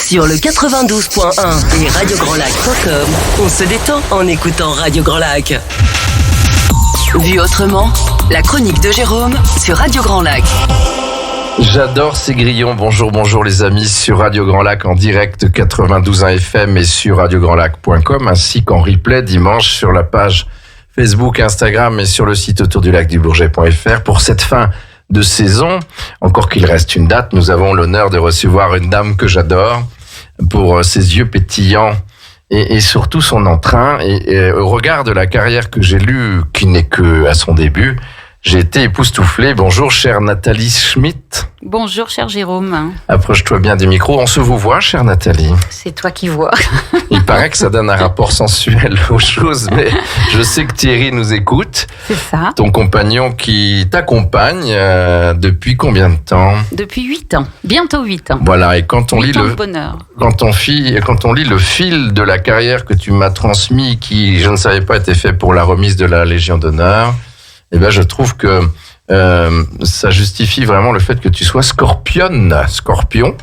Sur le 92.1 et radiograndlac.com, on se détend en écoutant Radio Grand Lac. Vu autrement, la chronique de Jérôme sur Radio Grand Lac. J'adore ces grillons. Bonjour les amis sur Radio Grand Lac en direct 92.1 FM et sur radiograndlac.com ainsi qu'en replay dimanche sur la page Facebook, Instagram et sur le site autourdulac-du-bourget.fr. Pour cette fin de saison, encore qu'il reste une date, nous avons l'honneur de recevoir une dame que j'adore pour ses yeux pétillants et surtout son entrain. Et au regard de la carrière que j'ai lue, qui n'est que à son début, j'ai été époustouflé. Bonjour, chère Nathalie Schmitt. Bonjour, cher Jérôme. Approche-toi bien des micros. On se vous voit, chère Nathalie. C'est toi qui vois. Il paraît que ça donne un rapport sensuel aux choses, mais je sais que Thierry nous écoute. C'est ça. Ton compagnon qui t'accompagne depuis combien de temps ? Depuis 8 ans. Bientôt 8 ans. Voilà, et quand on 8 lit ans de bonheur. quand on lit le fil de la carrière que tu m'as transmis, qui, je ne savais pas, était fait pour la remise de la Légion d'honneur, eh ben, je trouve que ça justifie vraiment le fait que tu sois Scorpion,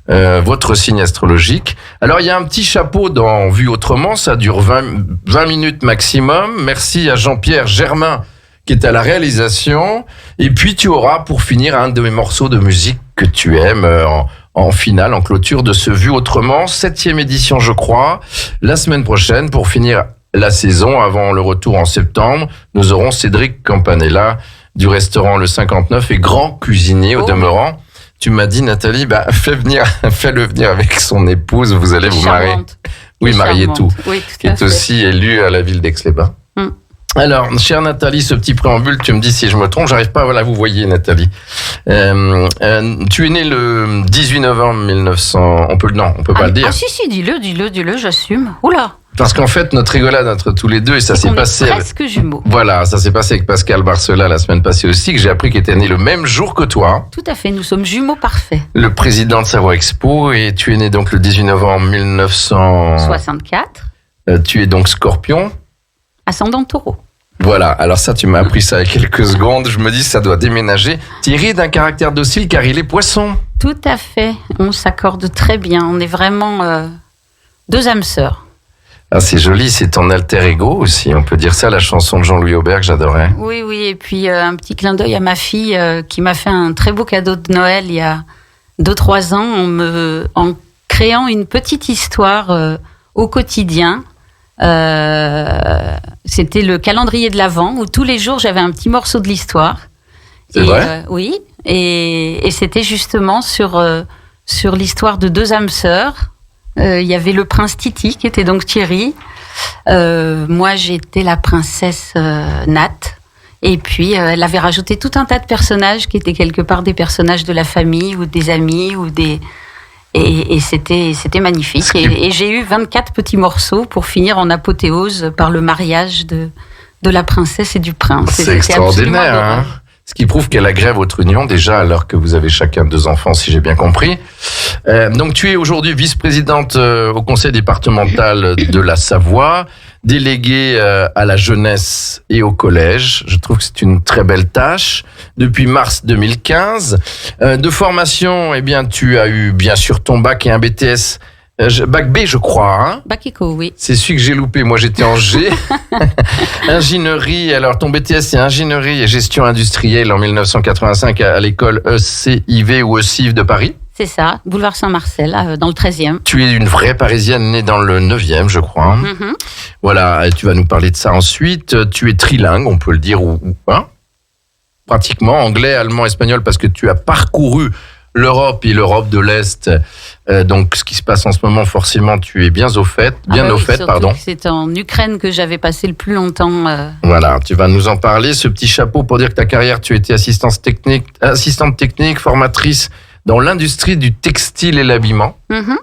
votre signe astrologique. Alors, il y a un petit chapeau dans Vu autrement, ça dure 20 minutes maximum. Merci à Jean-Pierre Germain qui est à la réalisation. Et puis, tu auras, pour finir, un de mes morceaux de musique que tu aimes en finale, en clôture de ce Vu autrement, 7e édition, je crois. La semaine prochaine, pour finir la saison, avant le retour en septembre, nous aurons Cédric Campanella du restaurant Le 59 et grand cuisinier au demeurant. Tu m'as dit, Nathalie, fais-le venir avec son épouse, vous allez vous marier. Oui, marier tout. Oui, qui est aussi élu à la ville d'Aix-les-Bains. Alors, chère Nathalie, ce petit préambule, tu me dis si je me trompe, j'arrive pas, voilà, vous voyez Nathalie. Tu es née le 18 novembre 1900, on peut pas le dire. Ah si, dis-le, j'assume. Oula. Parce qu'en fait, notre rigolade entre tous les deux, et ça s'est passé... presque jumeaux. Voilà, ça s'est passé avec Pascal Barcela la semaine passée aussi, que j'ai appris qu'il était né le même jour que toi. Tout à fait, nous sommes jumeaux parfaits. Le président de Savoie Expo, et tu es né donc le 18 novembre 1964. Tu es donc Scorpion. Ascendant Taureau. Voilà, alors ça, tu m'as appris ça il y a quelques secondes. Je me dis, ça doit déménager. Thierry est d'un caractère docile car il est poisson. Tout à fait, on s'accorde très bien. On est vraiment deux âmes sœurs. Ah, c'est joli, c'est ton alter ego aussi, on peut dire ça, la chanson de Jean-Louis Aubert que j'adorais. Oui, et puis un petit clin d'œil à ma fille qui m'a fait un très beau cadeau de Noël il y a 2-3 ans en créant une petite histoire au quotidien. C'était le calendrier de l'Avent où tous les jours j'avais un petit morceau de l'histoire. C'est vrai ? Oui, et c'était justement sur l'histoire de deux âmes sœurs. Il y avait le prince Titi qui était donc Thierry. Moi j'étais la princesse Nat. Et puis elle avait rajouté tout un tas de personnages qui étaient quelque part des personnages de la famille ou des amis ou des... Et c'était magnifique. Et j'ai eu 24 petits morceaux pour finir en apothéose par le mariage de la princesse et du prince. C'est extraordinaire, hein. Ce qui prouve qu'elle agrée votre union déjà alors que vous avez chacun 2 enfants, si j'ai bien compris. Donc tu es aujourd'hui vice-présidente au conseil départemental de la Savoie, déléguée à la jeunesse et au collège. Je trouve que c'est une très belle tâche. Depuis mars 2015. De formation, eh bien, tu as eu bien sûr ton bac et un BTS. Bac B, je crois. Hein ? Bac éco, oui. C'est celui que j'ai loupé. Moi, j'étais en G. Ingénierie. Alors, ton BTS, c'est ingénierie et gestion industrielle en 1985 à l'école ECIV ou ECIV de Paris. C'est ça, boulevard Saint-Marcel, dans le 13e. Tu es une vraie Parisienne née dans le 9e, je crois. Mm-hmm. Voilà, et tu vas nous parler de ça ensuite. Tu es trilingue, on peut le dire, ou pas. Pratiquement, anglais, allemand, espagnol, parce que tu as parcouru l'Europe et l'Europe de l'Est. Donc, ce qui se passe en ce moment, forcément, tu es bien au fait. C'est en Ukraine que j'avais passé le plus longtemps. Voilà, tu vas nous en parler. Ce petit chapeau pour dire que ta carrière, tu as été assistante technique, formatrice dans l'industrie du textile et l'habillement. Mm-hmm.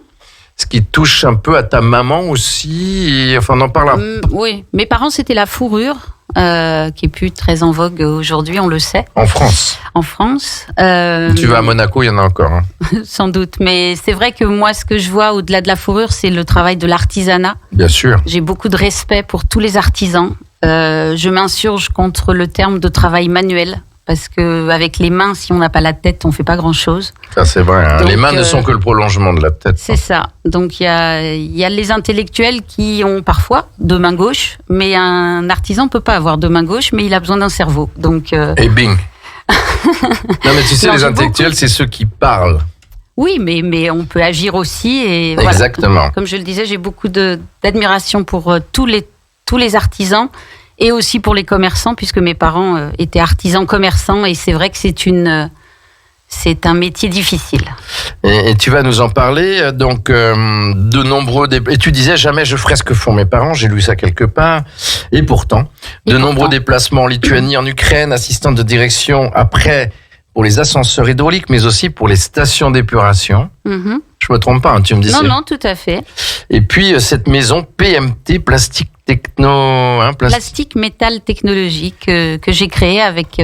Ce qui touche un peu à ta maman aussi. Et, enfin, on en parle oui, mes parents, c'était la fourrure. Qui est plus très en vogue aujourd'hui, on le sait. En France. Tu vas à Monaco, il y en a encore. Hein. Sans doute, mais c'est vrai que moi, ce que je vois au-delà de la fourrure, c'est le travail de l'artisanat. Bien sûr. J'ai beaucoup de respect pour tous les artisans. Je m'insurge contre le terme de travail manuel. parce que avec les mains, si on n'a pas la tête, on fait pas grand-chose. Ça, c'est vrai. Hein. Donc, les mains ne sont que le prolongement de la tête. C'est ça. Donc il y a les intellectuels qui ont parfois deux mains gauches, mais un artisan peut pas avoir deux mains gauches, mais il a besoin d'un cerveau. Donc Et bing. Non, mais tu sais, les intellectuels, c'est ceux qui parlent. oui, mais on peut agir aussi. Et voilà. Exactement. Comme je le disais, j'ai beaucoup d'admiration pour tous les artisans et aussi pour les commerçants, puisque mes parents étaient artisans commerçants, et c'est vrai que c'est un métier difficile. Et tu vas nous en parler. Donc, de nombreux... Et tu disais, jamais je ferai ce que font mes parents. J'ai lu ça quelque part. Et pourtant, nombreux déplacements en Lituanie, en Ukraine, assistante de direction après pour les ascenseurs hydrauliques, mais aussi pour les stations d'épuration. Mm-hmm. Je me trompe pas, hein, tu me dis. Non, tout à fait. Et puis, cette maison PMT, Plastique Techno... Plastique Métal Technologique, que j'ai créée avec...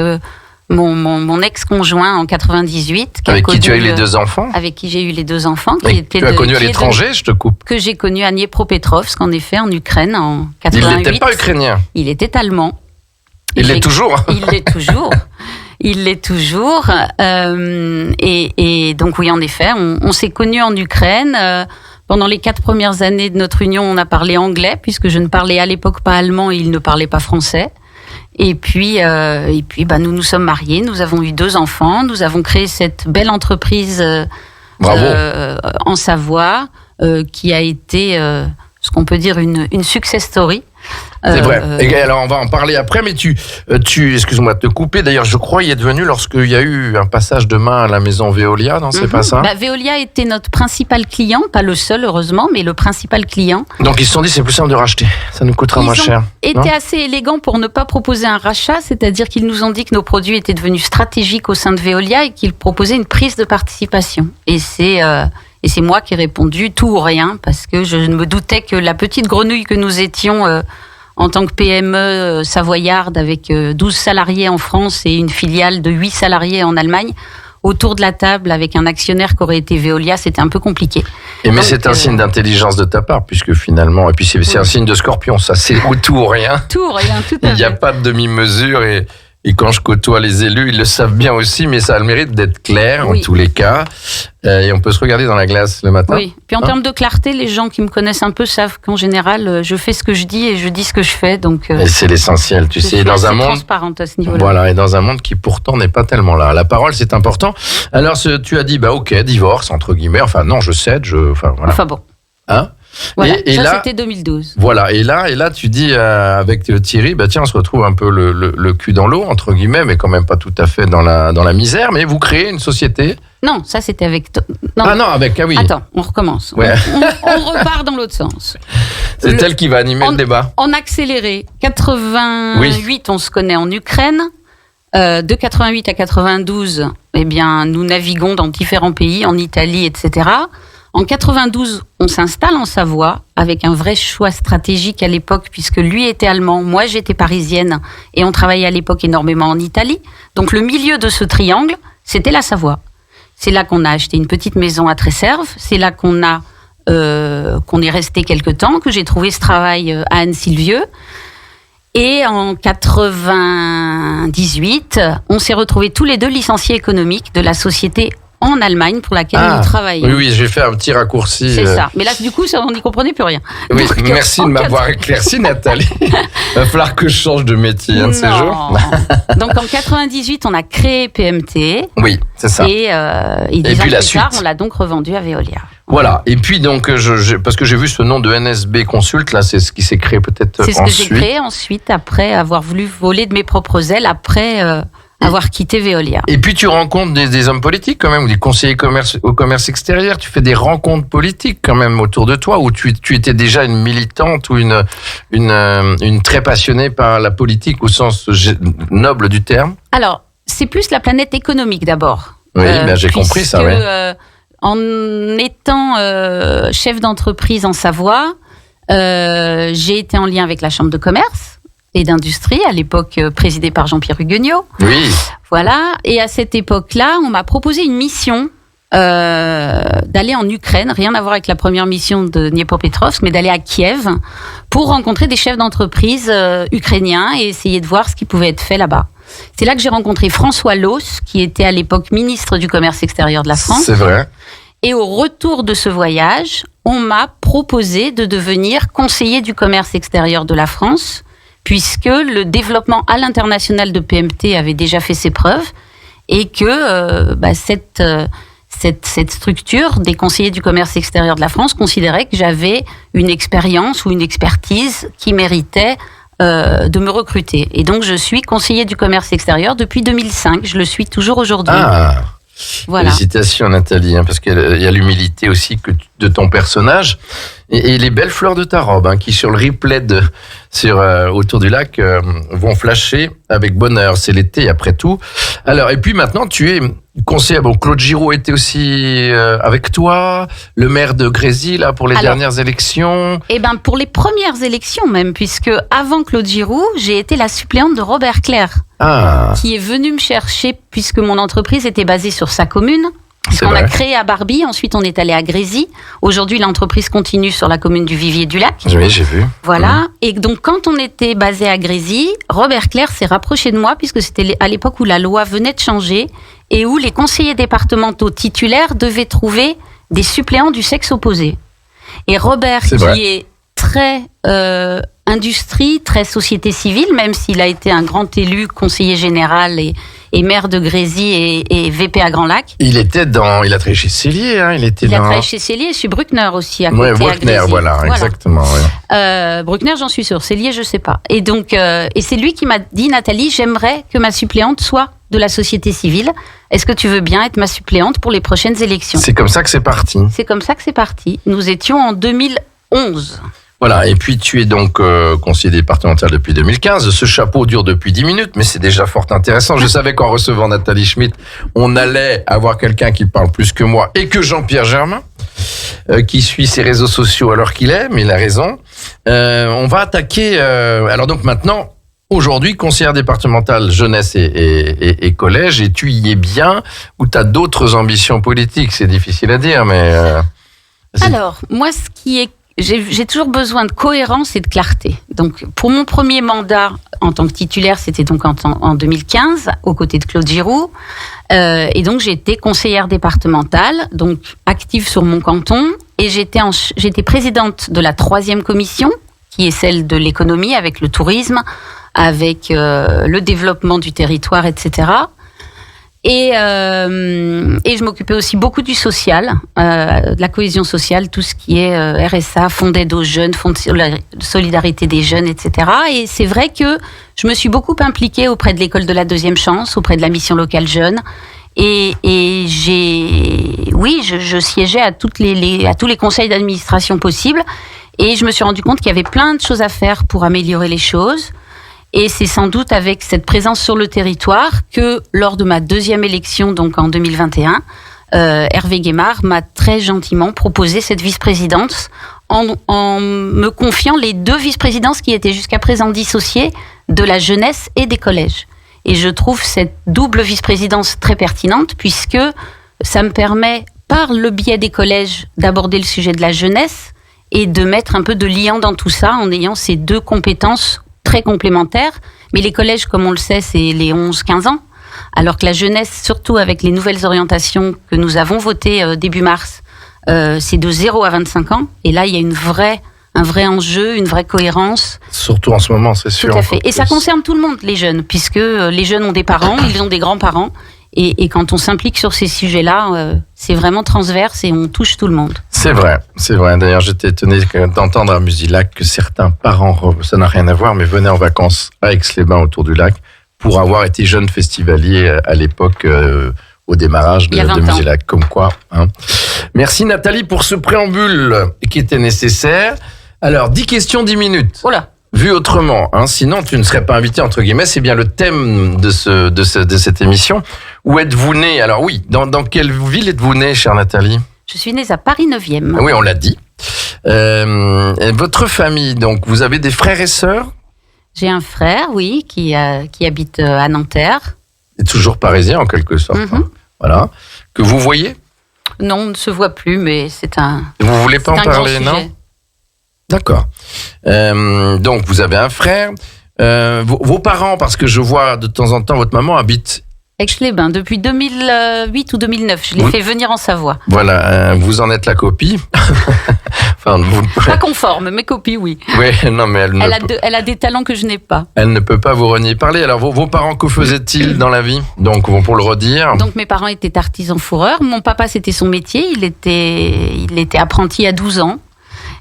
Mon ex-conjoint en 98. Avec qui tu as eu les deux enfants. Avec qui j'ai eu les deux enfants. Tu as connu à l'étranger, je te coupe. Que j'ai connu à Dniepropetrovsk, en effet, en Ukraine, en 88. Il n'était pas ukrainien. Il était allemand. Il l'est toujours. Il l'est toujours. Il l'est toujours. Et donc, oui, en effet, on s'est connus en Ukraine. Pendant les 4 premières années de notre union, on a parlé anglais, puisque je ne parlais à l'époque pas allemand et il ne parlait pas français. Et puis, nous nous sommes mariés, nous avons eu 2 enfants, nous avons créé cette belle entreprise en Savoie, qui a été ce qu'on peut dire une success story. C'est vrai. Et alors on va en parler après, mais tu excuse-moi de te couper. D'ailleurs, je crois y est devenu lorsqu'il y a eu un passage de main à la maison Veolia, non, c'est pas ça? Veolia était notre principal client, pas le seul heureusement, mais le principal client. Donc ils se sont dit c'est plus simple de racheter, ça nous coûtera moins cher. Ils ont été assez élégants pour ne pas proposer un rachat, c'est-à-dire qu'ils nous ont dit que nos produits étaient devenus stratégiques au sein de Veolia et qu'ils proposaient une prise de participation. Et c'est moi qui ai répondu tout ou rien, parce que je me doutais que la petite grenouille que nous étions en tant que PME savoyarde avec 12 salariés en France et une filiale de 8 salariés en Allemagne, autour de la table avec un actionnaire qui aurait été Veolia, c'était un peu compliqué. Mais c'est un signe d'intelligence de ta part, puisque finalement, et puis c'est un signe de Scorpion, ça c'est tout ou rien. Tout ou rien, tout à fait. Il n'y a pas de demi-mesure et quand je côtoie les élus, ils le savent bien aussi, mais ça a le mérite d'être clair en tous les cas. Et on peut se regarder dans la glace le matin. Oui, puis en termes de clarté, les gens qui me connaissent un peu savent qu'en général, je fais ce que je dis et je dis ce que je fais. Donc, et c'est l'essentiel, tu sais, dans un monde transparente à ce niveau-là. Voilà, et dans un monde qui pourtant n'est pas tellement là. La parole, c'est important. Alors, tu as dit, ok, divorce, entre guillemets. Enfin, non, je cède, voilà. Enfin bon. Hein? Voilà, et ça là, c'était 2012. Voilà, et là tu dis avec Thierry, tiens, on se retrouve un peu le cul dans l'eau, entre guillemets, mais quand même pas tout à fait dans la misère, mais vous créez une société. Non, ça c'était avec... oui. Attends, on recommence. Ouais. On repart dans l'autre sens. C'est elle qui va animer le débat. En accéléré, 88, on se connaît en Ukraine. De 88 à 92, eh bien, nous naviguons dans différents pays, en Italie, etc. En 92, on s'installe en Savoie avec un vrai choix stratégique à l'époque, puisque lui était allemand, moi j'étais parisienne, et on travaillait à l'époque énormément en Italie. Donc le milieu de ce triangle, c'était la Savoie. C'est là qu'on a acheté une petite maison à Tresserve, c'est là qu'on est resté quelque temps, que j'ai trouvé ce travail à Anne-Sylvieux. Et en 98, on s'est retrouvés tous les deux licenciés économiques de la société en Allemagne pour laquelle nous travaillons. Oui, j'ai fait un petit raccourci. C'est ça. Mais là, du coup, on n'y comprenait plus rien. Oui, donc, merci de m'avoir éclairci, Nathalie. Il va falloir que je change de métier un de ces jours. Donc en 98, on a créé PMT. Oui, c'est ça. Et 10 ans plus tard, on l'a donc revendu à Veolia. Voilà. Et puis donc, parce que j'ai vu ce nom de NSB Consult, là, c'est ce qui s'est créé peut-être ensuite. C'est ce que j'ai créé ensuite, après avoir voulu voler de mes propres ailes, après avoir quitté Veolia. Et puis tu rencontres des hommes politiques quand même, ou des conseillers au commerce extérieur. Tu fais des rencontres politiques quand même autour de toi, ou tu étais déjà une militante ou une très passionnée par la politique au sens noble du terme. Alors, c'est plus la planète économique d'abord. Oui, j'ai compris ça. Oui. En étant chef d'entreprise en Savoie, j'ai été en lien avec la Chambre de commerce et d'industrie, à l'époque présidée par Jean-Pierre Huguegnot. Oui. Voilà. Et à cette époque-là, on m'a proposé une mission d'aller en Ukraine, rien à voir avec la première mission de Dniepropetrovsk, mais d'aller à Kiev pour rencontrer des chefs d'entreprise ukrainiens et essayer de voir ce qui pouvait être fait là-bas. C'est là que j'ai rencontré François Loos, qui était à l'époque ministre du Commerce extérieur de la France. C'est vrai. Et au retour de ce voyage, on m'a proposé de devenir conseiller du commerce extérieur de la France, puisque le développement à l'international de PMT avait déjà fait ses preuves et que cette structure des conseillers du commerce extérieur de la France considérait que j'avais une expérience ou une expertise qui méritait de me recruter. Et donc, je suis conseiller du commerce extérieur depuis 2005. Je le suis toujours aujourd'hui. Ah, voilà. Félicitations Nathalie, parce qu'il y a l'humilité aussi de ton personnage et les belles fleurs de ta robe qui sur le replay autour du lac vont flasher avec bonheur. C'est l'été après tout. Alors, et puis maintenant tu es conseiller. Bon, Claude Giroux était aussi avec toi, le maire de Grésy là pour les dernières élections. Eh ben pour les premières élections même, puisque avant Claude Giroux, j'ai été la suppléante de Robert Clerc, qui est venu me chercher puisque mon entreprise était basée sur sa commune. On a créé à Barbie, ensuite on est allé à Grésy. Aujourd'hui, l'entreprise continue sur la commune du Vivier du Lac. Oui, j'ai vu. Voilà. Et donc, quand on était basé à Grésy, Robert Clerc s'est rapproché de moi puisque c'était à l'époque où la loi venait de changer et où les conseillers départementaux titulaires devaient trouver des suppléants du sexe opposé. Et Robert, est très industrie, très société civile, même s'il a été un grand élu, conseiller général et maire de Grésy et VP à Grand Lac. Il a travaillé chez Cellier, Il a travaillé chez Cellier et chez Bruckner aussi, à côté Bruckner, à Grésy. voilà, exactement. Ouais. Bruckner, j'en suis sûre. Cellier, je sais pas. Et donc, et c'est lui qui m'a dit, Nathalie, j'aimerais que ma suppléante soit de la société civile. Est-ce que tu veux bien être ma suppléante pour les prochaines élections ? C'est comme ça que c'est parti. C'est comme ça que c'est parti. Nous étions en 2011. Voilà, et puis tu es donc conseiller départemental depuis 2015. Ce chapeau dure depuis 10 minutes, mais c'est déjà fort intéressant. Je savais qu'en recevant Nathalie Schmitt, on allait avoir quelqu'un qui parle plus que moi et que Jean-Pierre Germain, qui suit ses réseaux sociaux alors qu'il est, mais il a raison. On va attaquer... alors donc maintenant, aujourd'hui, conseillère départementale jeunesse et collège, et tu y es bien, ou tu as d'autres ambitions politiques? C'est difficile à dire, mais... Alors, moi, j'ai toujours besoin de cohérence et de clarté. Donc, pour mon premier mandat en tant que titulaire, c'était donc en 2015, aux côtés de Claude Giroux. Et donc, j'étais conseillère départementale, donc active sur mon canton. Et j'étais présidente de la 3e commission, qui est celle de l'économie, avec le tourisme, avec le développement du territoire, etc. Et je m'occupais aussi beaucoup du social, de la cohésion sociale, tout ce qui est RSA, fonds d'aide aux jeunes, fonds de solidarité des jeunes, etc. Et c'est vrai que je me suis beaucoup impliquée auprès de l'école de la deuxième chance, auprès de la mission locale jeune. Et je siégeais à tous les conseils d'administration possibles. Et je me suis rendu compte qu'il y avait plein de choses à faire pour améliorer les choses. Et c'est sans doute avec cette présence sur le territoire que, lors de ma 2e élection, donc en 2021, Hervé Guémard m'a très gentiment proposé cette vice-présidence en me confiant les 2 vice-présidences qui étaient jusqu'à présent dissociées de la jeunesse et des collèges. Et je trouve cette double vice-présidence très pertinente puisque ça me permet, par le biais des collèges, d'aborder le sujet de la jeunesse et de mettre un peu de liant dans tout ça en ayant ces 2 compétences très complémentaires, mais les collèges, comme on le sait, c'est les 11-15 ans, alors que la jeunesse, surtout avec les nouvelles orientations que nous avons votées début mars, c'est de 0 à 25 ans, et là, il y a un vrai enjeu, une vraie cohérence. Surtout en ce moment, c'est sûr. Tout à fait. Et ça concerne tout le monde, les jeunes, puisque les jeunes ont des parents, ils ont des grands-parents, et quand on s'implique sur ces sujets-là, c'est vraiment transverse et on touche tout le monde. C'est vrai. D'ailleurs, j'étais étonné d'entendre à Musilac que certains parents, ça n'a rien à voir, mais venaient en vacances à Aix-les-Bains autour du lac pour avoir été jeunes festivaliers à l'époque au démarrage de Musilac. Comme quoi. Merci Nathalie pour ce préambule qui était nécessaire. Alors, 10 questions, 10 minutes. Oh là. Vu autrement, sinon tu ne serais pas invité, entre guillemets, c'est bien le thème de cette émission. Où êtes-vous né? Alors oui, dans quelle ville êtes-vous né, chère Nathalie? Je suis née à Paris 9e. Oui, on l'a dit. Votre famille, donc, vous avez des frères et sœurs? J'ai un frère, oui, qui habite à Nanterre. Et toujours parisien, en quelque sorte. Mm-hmm. Voilà. Que vous voyez? Non, on ne se voit plus, mais c'est un... Vous voulez pas en parler, non? D'accord. Donc, vous avez un frère. Vos parents, parce que je vois de temps en temps votre maman habite. Aix-les-Bains, depuis 2008 ou 2009. Je l'ai fait venir en Savoie. Voilà, vous en êtes la copie. Enfin, Pas conforme, mais copie, oui. Oui, non, mais elle a des talents que je n'ai pas. Elle ne peut pas vous renier parler. Alors, vos parents, que faisaient-ils dans la vie? Donc, pour le redire. Donc, mes parents étaient artisans fourreurs. Mon papa, c'était son métier. Il était apprenti à 12 ans.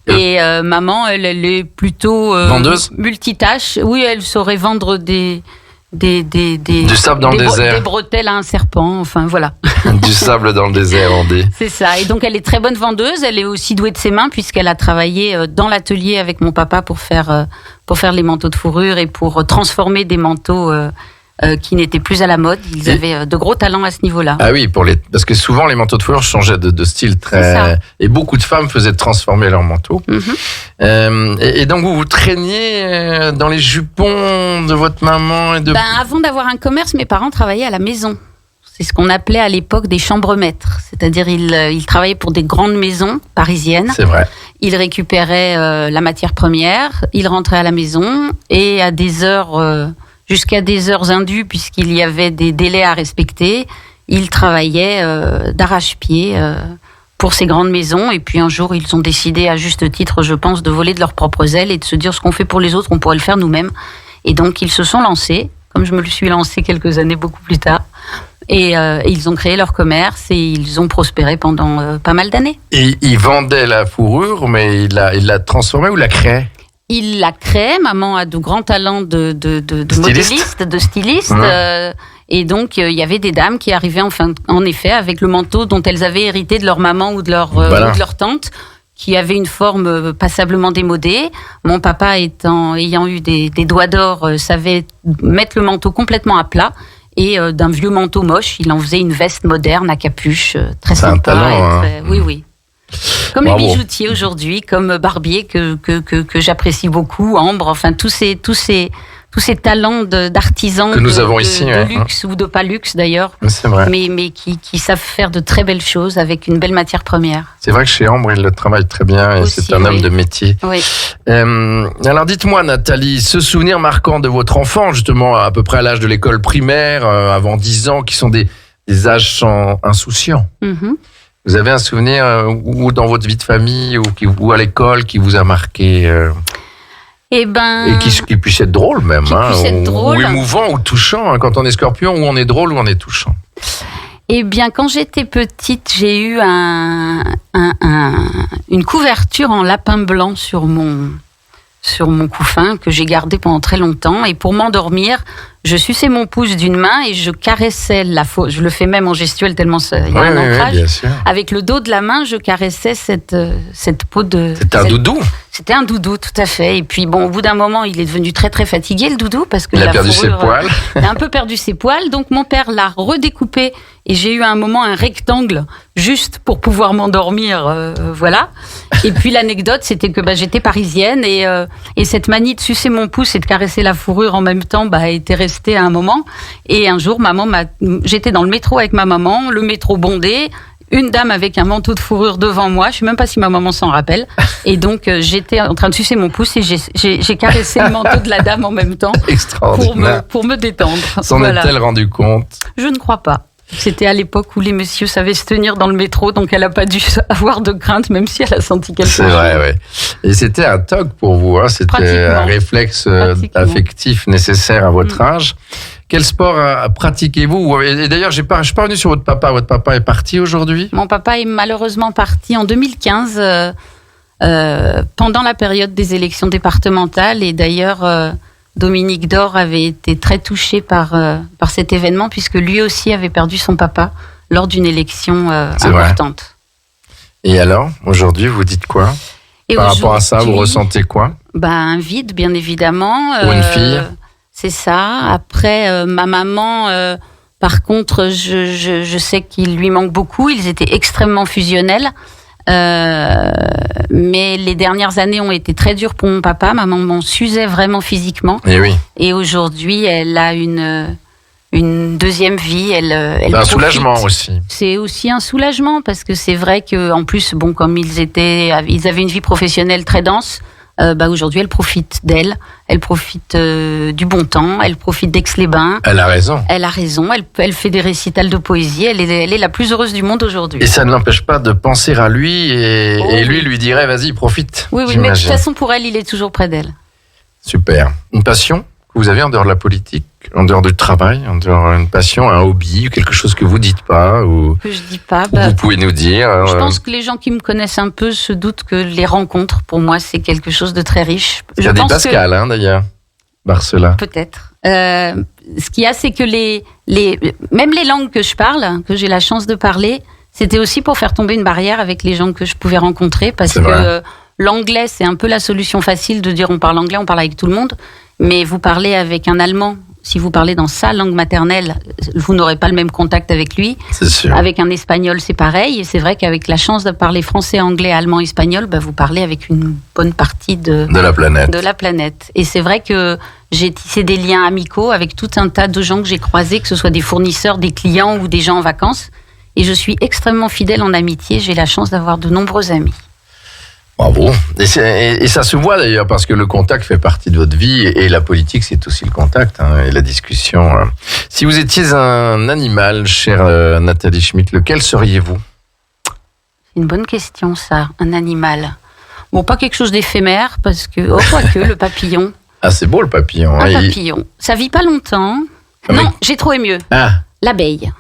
Et maman, elle est plutôt vendeuse, multitâche. Oui, elle saurait vendre du sable dans le désert, des bretelles à un serpent, enfin voilà. Du sable dans le désert, on dit. C'est ça. Et donc elle est très bonne vendeuse. Elle est aussi douée de ses mains puisqu'elle a travaillé dans l'atelier avec mon papa pour faire les manteaux de fourrure et pour transformer des manteaux qui n'étaient plus à la mode. Ils avaient de gros talents à ce niveau-là. Ah oui, parce que souvent les manteaux de fourrure changeaient de style très. Et beaucoup de femmes faisaient transformer leurs manteaux. Mm-hmm. Et donc vous traîniez dans les jupons de votre maman et de. Avant d'avoir un commerce, mes parents travaillaient à la maison. C'est ce qu'on appelait à l'époque des chambres-maîtres. C'est-à-dire ils travaillaient pour des grandes maisons parisiennes. C'est vrai. Ils récupéraient la matière première, ils rentraient à la maison et à des heures. Jusqu'à des heures indues, puisqu'il y avait des délais à respecter, ils travaillaient d'arrache-pied pour ces grandes maisons. Et puis un jour, ils ont décidé, à juste titre, je pense, de voler de leurs propres ailes et de se dire ce qu'on fait pour les autres, on pourrait le faire nous-mêmes. Et donc, ils se sont lancés, comme je me le suis lancé quelques années beaucoup plus tard. Et ils ont créé leur commerce et ils ont prospéré pendant pas mal d'années. Et ils vendaient la fourrure, mais ils la transformaient ou la créaient? Il la crée. Maman a de grands talents de modéliste, de styliste. Et donc, il y avait des dames qui arrivaient en effet avec le manteau dont elles avaient hérité de leur maman ou de leur tante, qui avait une forme passablement démodée. Mon papa, ayant eu des doigts d'or, savait mettre le manteau complètement à plat. Et d'un vieux manteau moche, il en faisait une veste moderne à capuche, très sympa. C'est un talent, Oui. Comme les bijoutiers aujourd'hui, comme Barbier que j'apprécie beaucoup, Ambre, enfin tous ces talents d'artisans que nous avons ici, de luxe ou de pas luxe d'ailleurs, c'est vrai. mais qui savent faire de très belles choses avec une belle matière première. C'est vrai que chez Ambre, il le travaille très bien et aussi, c'est un homme de métier. Oui. Alors dites-moi Nathalie, ce souvenir marquant de votre enfant, justement à peu près à l'âge de l'école primaire, avant 10 ans, qui sont des âges insouciants. Mm-hmm. Vous avez un souvenir ou dans votre vie de famille ou à l'école qui vous a marqué et qui puisse être drôle même, drôle. Ou émouvant ou touchant. Quand on est scorpion, ou on est drôle ou on est touchant. Eh bien, quand j'étais petite, j'ai eu une couverture en lapin blanc sur mon couffin que j'ai gardé pendant très longtemps. Et pour m'endormir, je suçais mon pouce d'une main et je caressais je le fais même en gestuelle tellement il y a un ancrage. Bien sûr. Avec le dos de la main, je caressais cette peau de... C'était un doudou. C'était un doudou, tout à fait. Et puis au bout d'un moment, il est devenu très très fatigué, le doudou, parce que il a perdu ses poils. Il a un peu perdu ses poils. Donc mon père l'a redécoupé et j'ai eu à un moment un rectangle juste pour pouvoir m'endormir, voilà. Et puis l'anecdote, c'était que j'étais parisienne et cette manie de sucer mon pouce et de caresser la fourrure en même temps était restée à un moment. Et un jour, j'étais dans le métro avec ma maman, le métro bondé, une dame avec un manteau de fourrure devant moi, je ne sais même pas si ma maman s'en rappelle, et donc j'étais en train de sucer mon pouce et j'ai caressé le manteau de la dame en même temps pour me détendre. S'en est-elle rendu compte? Je ne crois pas. C'était à l'époque où les messieurs savaient se tenir dans le métro, donc elle n'a pas dû avoir de crainte, même si elle a senti quelque chose. C'est vrai, oui. Et c'était un toc pour vous, c'était un réflexe affectif nécessaire à votre âge. Quel sport pratiquez-vous? Et d'ailleurs, je ne suis pas revenu sur votre papa. Votre papa est parti aujourd'hui? Mon papa est malheureusement parti en 2015, pendant la période des élections départementales. Et d'ailleurs, Dominique Dor avait été très touché par cet événement, puisque lui aussi avait perdu son papa lors d'une élection importante. Vrai. Et alors, aujourd'hui, vous dites quoi? Par rapport à ça, vous ressentez quoi? Un vide, bien évidemment. Pour une fille? C'est ça. Après, ma maman, par contre, je sais qu'il lui manque beaucoup. Ils étaient extrêmement fusionnels. Mais les dernières années ont été très dures pour mon papa. Ma maman s'usait vraiment physiquement. Et oui. Et aujourd'hui, elle a une deuxième vie. Elle un soulagement aussi. C'est aussi un soulagement parce que c'est vrai que en plus, comme ils avaient une vie professionnelle très dense. Aujourd'hui, elle profite d'elle. Elle profite du bon temps. Elle profite d'Aix-les-Bains. Elle a raison. Elle a raison. Elle fait des récitals de poésie. Elle est la plus heureuse du monde aujourd'hui. Et ça ne l'empêche pas de penser à lui et lui dirait vas-y, profite. Oui, mais de toute façon, pour elle, il est toujours près d'elle. Super. Une passion que vous avez en dehors de la politique, en dehors du travail, en dehors d'une passion, un hobby, quelque chose que vous dites pas ou que je dis pas. Vous pouvez nous dire. Je pense que les gens qui me connaissent un peu se doutent que les rencontres, pour moi, c'est quelque chose de très riche. Il y a des Pascal, d'ailleurs, Barcela. Peut-être. Ce qu'il y a, c'est que même les langues que je parle, que j'ai la chance de parler, c'était aussi pour faire tomber une barrière avec les gens que je pouvais rencontrer, parce que l'anglais, c'est un peu la solution facile de dire on parle anglais, on parle avec tout le monde. Mais vous parlez avec un Allemand, si vous parlez dans sa langue maternelle, vous n'aurez pas le même contact avec lui. C'est sûr. Avec un Espagnol, c'est pareil. Et c'est vrai qu'avec la chance de parler français, anglais, allemand, espagnol, vous parlez avec une bonne partie de la planète. Et c'est vrai que j'ai tissé des liens amicaux avec tout un tas de gens que j'ai croisés, que ce soit des fournisseurs, des clients ou des gens en vacances. Et je suis extrêmement fidèle en amitié. J'ai la chance d'avoir de nombreux amis. Bravo. Et ça se voit d'ailleurs parce que le contact fait partie de votre vie et la politique c'est aussi le contact et la discussion. Si vous étiez un animal, chère Nathalie Schmitt, lequel seriez-vous ? C'est une bonne question ça, un animal. Bon, pas quelque chose d'éphémère parce que, quoique, le papillon. Ah, c'est beau le papillon. Un papillon. Ça vit pas longtemps. Non, j'ai trouvé mieux. L'abeille.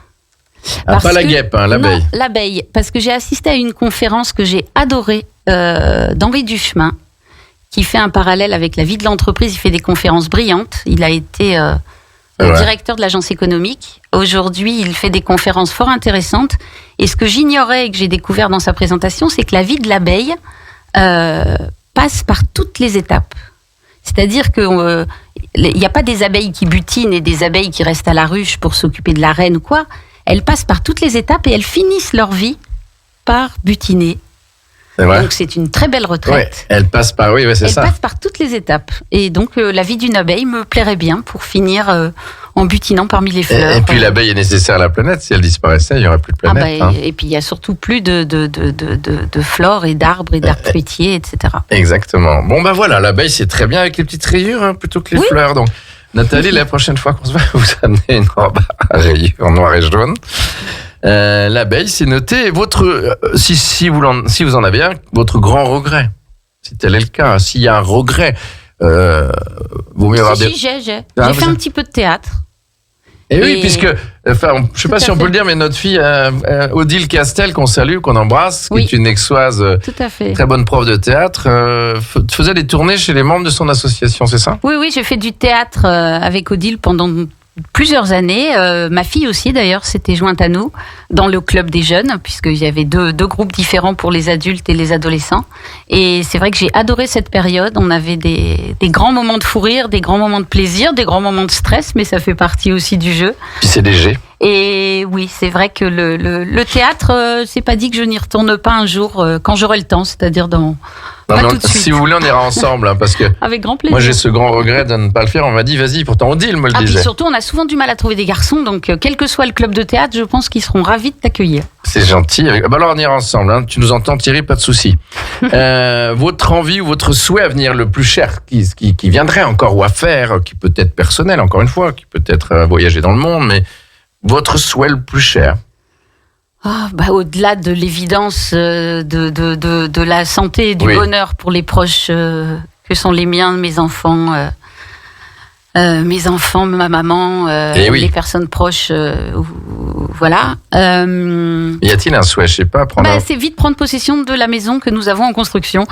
Pas la guêpe, l'abeille. Non, l'abeille, parce que j'ai assisté à une conférence que j'ai adorée d'Henri Duchemin, qui fait un parallèle avec la vie de l'entreprise. Il fait des conférences brillantes. Il a été directeur de l'agence économique. Aujourd'hui, il fait des conférences fort intéressantes. Et ce que j'ignorais et que j'ai découvert dans sa présentation, c'est que la vie de l'abeille passe par toutes les étapes. C'est-à-dire qu'il n'y a pas des abeilles qui butinent et des abeilles qui restent à la ruche pour s'occuper de la reine ou quoi. Elles passent par toutes les étapes et elles finissent leur vie par butiner. C'est vrai. Donc c'est une très belle retraite. Elles passent par, c'est ça. Elles passent par toutes les étapes. Et donc la vie d'une abeille me plairait bien pour finir en butinant parmi les fleurs. Et puis l'abeille est nécessaire à la planète. Si elle disparaissait, il n'y aurait plus de planète. Et puis il n'y a surtout plus de flore et d'arbres et d'arbres fruitiers, etc. Exactement. Bon voilà, l'abeille c'est très bien avec les petites rayures plutôt que les fleurs. Donc Nathalie, la prochaine fois qu'on se voit, vous amenez une robe à rayures noir et jaune. L'abeille, c'est noté. Si vous en avez un, votre grand regret, si tel est le cas, s'il y a un regret, vaut mieux avoir des. J'ai fait un petit peu de théâtre. Et oui, puisque, je sais pas si on peut le dire, mais notre fille Odile Castel, qu'on salue, qu'on embrasse, qui est une aixoise, très bonne prof de théâtre, faisait des tournées chez les membres de son association, c'est ça ? Oui, j'ai fait du théâtre avec Odile pendant plusieurs années. Ma fille aussi, d'ailleurs, s'était jointe à nous dans le club des jeunes, puisqu'il y avait deux groupes différents pour les adultes et les adolescents. Et c'est vrai que j'ai adoré cette période. On avait des grands moments de fou rire, des grands moments de plaisir, des grands moments de stress, mais ça fait partie aussi du jeu. Puis c'est léger. Et oui, c'est vrai que le théâtre, c'est pas dit que je n'y retourne pas un jour quand j'aurai le temps, c'est-à-dire tout de suite. Si vous voulez, on ira ensemble, parce que avec grand plaisir. Moi, j'ai ce grand regret de ne pas le faire. On m'a dit, vas-y, pourtant Odile me le disait. Puis surtout, on a souvent du mal à trouver des garçons, donc quel que soit le club de théâtre, je pense qu'ils seront ravis de t'accueillir. C'est gentil. Alors, on ira ensemble. Tu nous entends, Thierry, pas de souci. Votre envie ou votre souhait à venir le plus cher, qui viendrait encore ou à faire, qui peut être personnel, encore une fois, qui peut être voyager dans le monde, mais votre souhait le plus cher. Au-delà de l'évidence de la santé et du bonheur pour les proches que sont les miens, mes enfants, ma maman, les personnes proches, voilà. Y a-t-il un souhait, je sais pas, c'est vite prendre possession de la maison que nous avons en construction.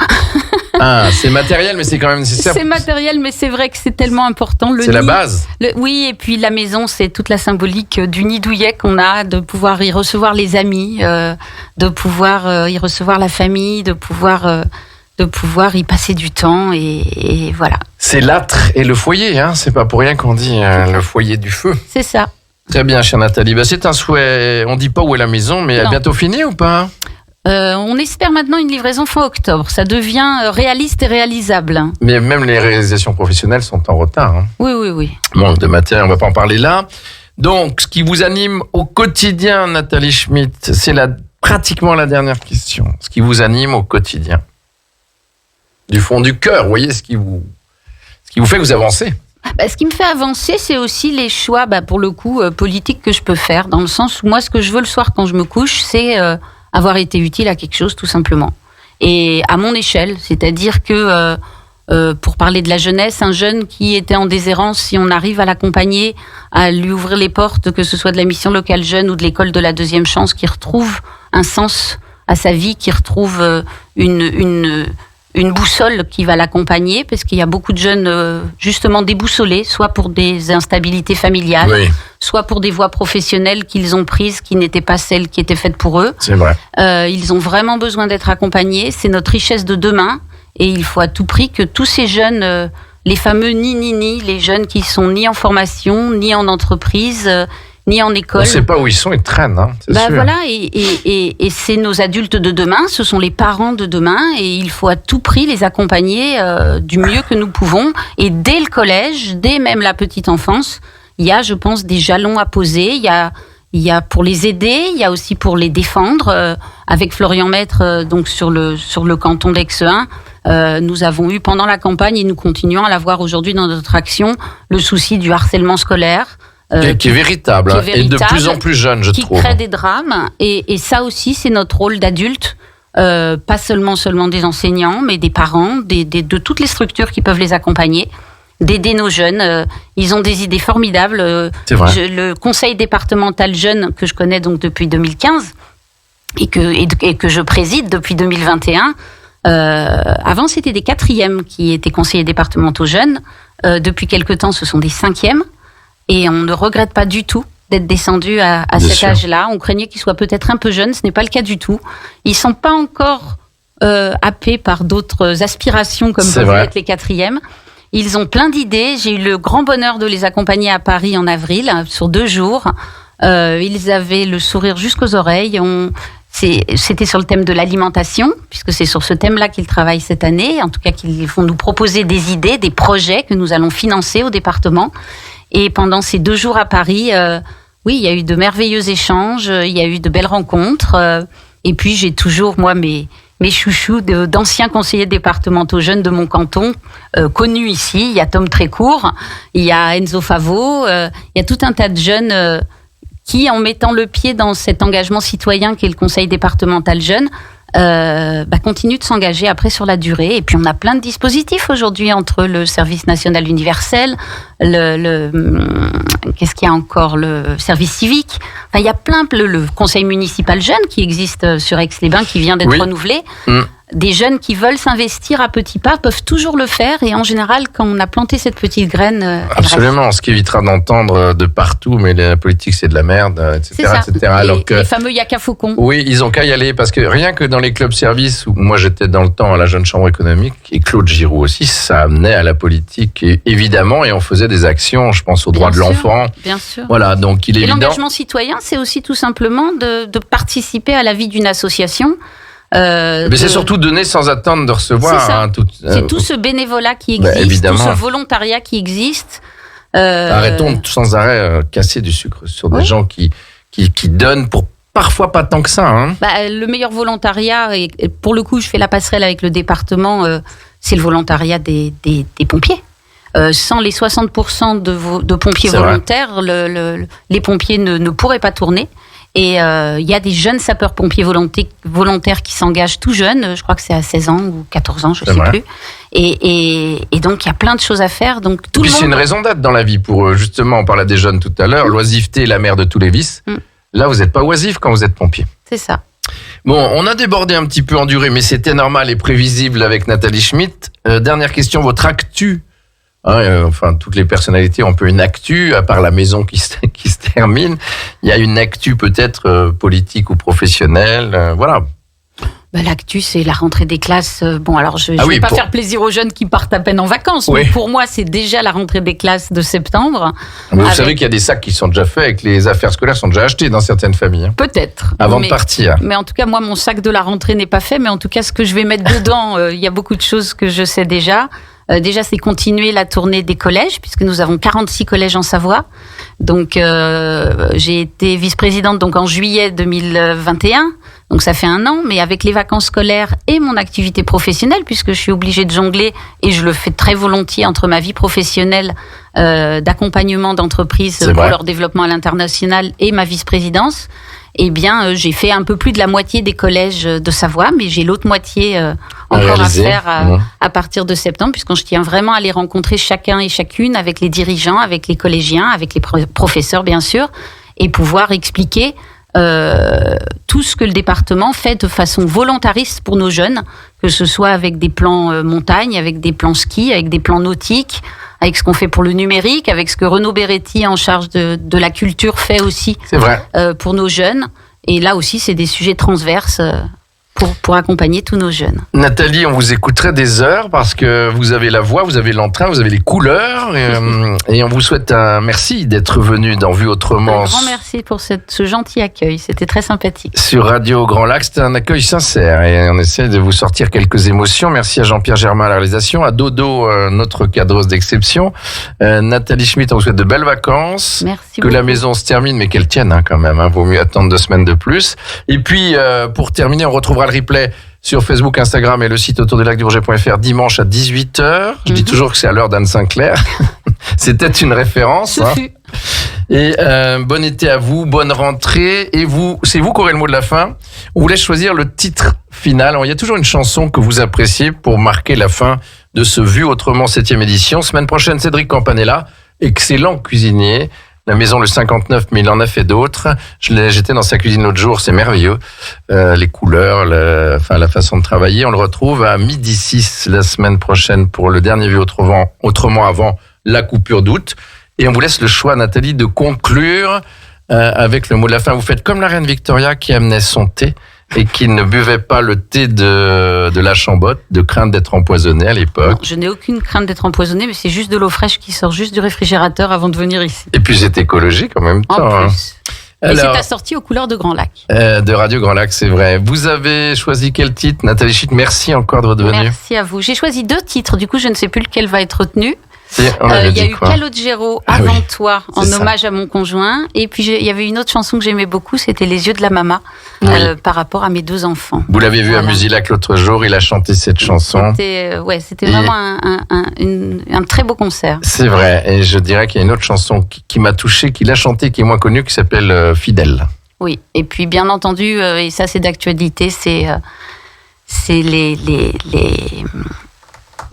C'est matériel, mais c'est quand même nécessaire. C'est matériel, mais c'est vrai que c'est tellement important. C'est la base. Oui, et puis la maison, c'est toute la symbolique du nid douillet qu'on a, de pouvoir y recevoir les amis, de pouvoir y recevoir la famille, de pouvoir y passer du temps, et voilà. C'est l'âtre et le foyer, c'est pas pour rien qu'on dit le foyer du feu. C'est ça. Très bien, chère Nathalie. C'est un souhait, on dit pas où est la maison, mais elle est bientôt finie ou pas ? On espère maintenant une livraison fin octobre. Ça devient réaliste et réalisable. Mais même les réalisations professionnelles sont en retard. Oui. Manque de matériel, on va pas en parler là. Donc, ce qui vous anime au quotidien, Nathalie Schmitt, c'est pratiquement la dernière question. Ce qui vous anime au quotidien. du fond du cœur. Vous voyez ce qui vous fait que vous avancez. Ce qui me fait avancer, c'est aussi les choix, pour le coup, politiques que je peux faire. Dans le sens où moi, ce que je veux le soir quand je me couche, c'est avoir été utile à quelque chose, tout simplement. Et à mon échelle, c'est-à-dire que, pour parler de la jeunesse, un jeune qui était en déshérence, si on arrive à l'accompagner, à lui ouvrir les portes, que ce soit de la mission locale jeune ou de l'école de la deuxième chance, qui retrouve un sens à sa vie, qui retrouve une boussole qui va l'accompagner, parce qu'il y a beaucoup de jeunes justement déboussolés, soit pour des instabilités familiales, Oui. soit pour des voies professionnelles qu'ils ont prises qui n'étaient pas celles qui étaient faites pour eux. C'est vrai. Ils ont vraiment besoin d'être accompagnés. C'est notre richesse de demain. Et il faut à tout prix que tous ces jeunes, les fameux ni, les jeunes qui sont ni en formation, ni en entreprise, ni en école. On ne sait pas où ils sont, ils traînent, hein, c'est sûr. Voilà, et c'est nos adultes de demain, ce sont les parents de demain, et il faut à tout prix les accompagner du mieux que nous pouvons. Et dès le collège, dès même la petite enfance, il y a, je pense, des jalons à poser. Il y a pour les aider, il y a aussi pour les défendre. Avec Florian Maître, donc sur le canton d'Aix-1, nous avons eu pendant la campagne, et nous continuons à l'avoir aujourd'hui dans notre action, le souci du harcèlement scolaire. Qui est véritable, qui est véritable, et de plus en plus jeune, je trouve. Qui crée des drames, et ça aussi, c'est notre rôle d'adulte, pas seulement des enseignants, mais des parents, de toutes les structures qui peuvent les accompagner, d'aider nos jeunes. Ils ont des idées formidables. C'est vrai. Le conseil départemental jeune, que je connais donc depuis 2015, et que je préside depuis 2021, avant c'était des 4e qui étaient conseillers départementaux jeunes. Depuis quelque temps, ce sont des 5e. Et on ne regrette pas du tout d'être descendu à cet âge-là. On craignait qu'ils soient peut-être un peu jeunes, ce n'est pas le cas du tout. Ils ne sont pas encore happés par d'autres aspirations comme peuvent être les 4e. Ils ont plein d'idées. J'ai eu le grand bonheur de les accompagner à Paris en avril, sur 2 jours. Ils avaient le sourire jusqu'aux oreilles. C'était sur le thème de l'alimentation, puisque c'est sur ce thème-là qu'ils travaillent cette année. En tout cas, qu'ils vont nous proposer des idées, des projets que nous allons financer au département. Et pendant ces 2 jours à Paris, oui, il y a eu de merveilleux échanges, il y a eu de belles rencontres. Et puis, j'ai toujours, moi, mes chouchous d'anciens conseillers départementaux jeunes de mon canton, connus ici. Il y a Tom Trécourt, il y a Enzo Favo, il y a tout un tas de jeunes qui, en mettant le pied dans cet engagement citoyen qu'est le conseil départemental jeune, continuent de s'engager après sur la durée. Et puis on a plein de dispositifs aujourd'hui entre le service national universel, qu'est-ce qu'il y a encore, le service civique. Enfin, il y a le conseil municipal jeune qui existe sur Aix-les-Bains, qui vient d'être renouvelé. Des jeunes qui veulent s'investir à petits pas peuvent toujours le faire, et en général, quand on a planté cette petite graine, absolument, ce qui évitera d'entendre de partout, mais la politique c'est de la merde, etc. C'est ça. etc. Alors que, les fameux Yaka Faucon. Oui, ils ont qu'à y aller, parce que rien que dans les clubs services, où moi j'étais dans le temps à la Jeune Chambre économique, et Claude Giroux aussi, ça amenait à la politique, évidemment, et on faisait des actions, je pense aux droits de l'enfant. Bien sûr. Voilà, donc il est évident. L'engagement citoyen, c'est aussi tout simplement de participer à la vie d'une association. Mais c'est surtout donner sans attendre de recevoir. C'est tout ce bénévolat qui existe, tout ce volontariat qui existe. Arrêtons sans arrêt casser du sucre sur des gens qui donnent pour parfois pas tant que ça. Hein. Le meilleur volontariat, et pour le coup je fais la passerelle avec le département, c'est le volontariat des pompiers. Sans les 60% de pompiers volontaires, les pompiers ne pourraient pas tourner. Et il y a des jeunes sapeurs-pompiers volontaires qui s'engagent tout jeunes. Je crois que c'est à 16 ans ou 14 ans, je ne sais plus. Et donc, il y a plein de choses à faire. Donc, c'est une raison d'être dans la vie pour, justement, on parlait des jeunes tout à l'heure, l'oisiveté est la mère de tous les vices. Là, vous n'êtes pas oisif quand vous êtes pompier. C'est ça. Bon, on a débordé un petit peu en durée, mais c'était normal et prévisible avec Nathalie Schmitt. Dernière question, votre actu. Toutes les personnalités ont un peu une actu, à part la maison qui se termine. Il y a une actu peut-être politique ou professionnelle, voilà. L'actu, c'est la rentrée des classes. Je ne vais pas faire plaisir aux jeunes qui partent à peine en vacances, mais pour moi, c'est déjà la rentrée des classes de septembre. Mais vous savez qu'il y a des sacs qui sont déjà faits et que les affaires scolaires sont déjà achetées dans certaines familles. Hein. Peut-être. Avant de partir. Mais en tout cas, moi, mon sac de la rentrée n'est pas fait, mais en tout cas, ce que je vais mettre dedans, il y a beaucoup de choses que je sais déjà. Déjà, c'est continuer la tournée des collèges, puisque nous avons 46 collèges en Savoie. Donc, j'ai été vice-présidente en juillet 2021. Donc ça fait 1 an, mais avec les vacances scolaires et mon activité professionnelle, puisque je suis obligée de jongler, et je le fais très volontiers entre ma vie professionnelle d'accompagnement d'entreprises pour leur développement à l'international et ma vice-présidence, eh bien, j'ai fait un peu plus de la moitié des collèges de Savoie, mais j'ai l'autre moitié encore à faire à partir de septembre, puisqu'on je tiens vraiment à les rencontrer chacun et chacune avec les dirigeants, avec les collégiens, avec les professeurs, bien sûr, et pouvoir expliquer tout ce que le département fait de façon volontariste pour nos jeunes, que ce soit avec des plans montagne, avec des plans ski, avec des plans nautiques, avec ce qu'on fait pour le numérique, avec ce que Renaud Beretti, en charge de la culture, fait aussi pour nos jeunes. Et là aussi, c'est des sujets transverses pour accompagner tous nos jeunes. Nathalie, on vous écouterait des heures parce que vous avez la voix, vous avez l'entrain, vous avez les couleurs et on vous souhaite un merci d'être venu dans Vue Autrement. Un grand merci pour ce gentil accueil, c'était très sympathique. Sur Radio Grand Lac, c'était un accueil sincère et on essaie de vous sortir quelques émotions. Merci à Jean-Pierre Germain à la réalisation, à Dodo, notre cadreuse d'exception. Nathalie Schmitt, on vous souhaite de belles vacances. Merci beaucoup. La maison se termine, mais qu'elle tienne quand même. Vaut mieux attendre 2 semaines de plus. Et puis, pour terminer, on retrouvera le replay sur Facebook, Instagram et le site autourdulacdubourget.fr dimanche à 18h. Je dis toujours que c'est à l'heure d'Anne Sinclair. C'était une référence. Et bon été à vous, bonne rentrée. Et vous, c'est vous qui aurez le mot de la fin. On vous laisse choisir le titre final. Alors, il y a toujours une chanson que vous appréciez pour marquer la fin de ce Vue Autrement 7e édition. Semaine prochaine, Cédric Campanella, excellent cuisinier. La maison le 59, mais il en a fait d'autres. J'étais dans sa cuisine l'autre jour, c'est merveilleux. Les couleurs, la façon de travailler. On le retrouve à 12h06 la semaine prochaine pour le dernier Vue Autrement avant la coupure d'août. Et on vous laisse le choix, Nathalie, de conclure avec le mot de la fin. Vous faites comme la reine Victoria qui amenait son thé et qui ne buvait pas le thé de la Chambotte, de crainte d'être empoisonnée à l'époque. Non, je n'ai aucune crainte d'être empoisonnée, mais c'est juste de l'eau fraîche qui sort juste du réfrigérateur avant de venir ici. Et puis c'est écologique en même temps. En plus. Et c'est assorti aux couleurs de Grand Lac. De Radio Grand Lac, c'est vrai. Vous avez choisi quel titre, Nathalie Schmitt? Merci encore de votre venue. Merci à vous. J'ai choisi 2 titres, du coup je ne sais plus lequel va être retenu. Il y a eu Calogero, Avant toi, en hommage à mon conjoint. Et puis il y avait une autre chanson que j'aimais beaucoup, c'était Les yeux de la Mama, par rapport à mes 2 enfants. Vous l'avez vu à Musilac l'autre jour, il a chanté cette chanson. C'était vraiment un très beau concert. C'est vrai, et je dirais qu'il y a une autre chanson qui m'a touché, qu'il a chantée, qui est moins connue, qui s'appelle Fidèle. Oui, et puis bien entendu, et ça c'est d'actualité, c'est les...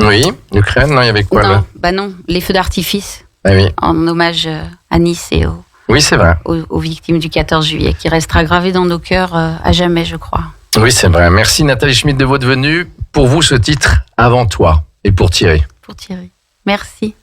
Oui, l'Ukraine, non, il y avait quoi là ? Non, les feux d'artifice, oui. En hommage à Nice et oui, c'est vrai. Aux victimes du 14 juillet, qui restera gravé dans nos cœurs à jamais, je crois. Oui, c'est vrai. Merci Nathalie Schmitt de votre venue. Pour vous, ce titre, Avant toi, et pour Thierry. Pour Thierry. Merci.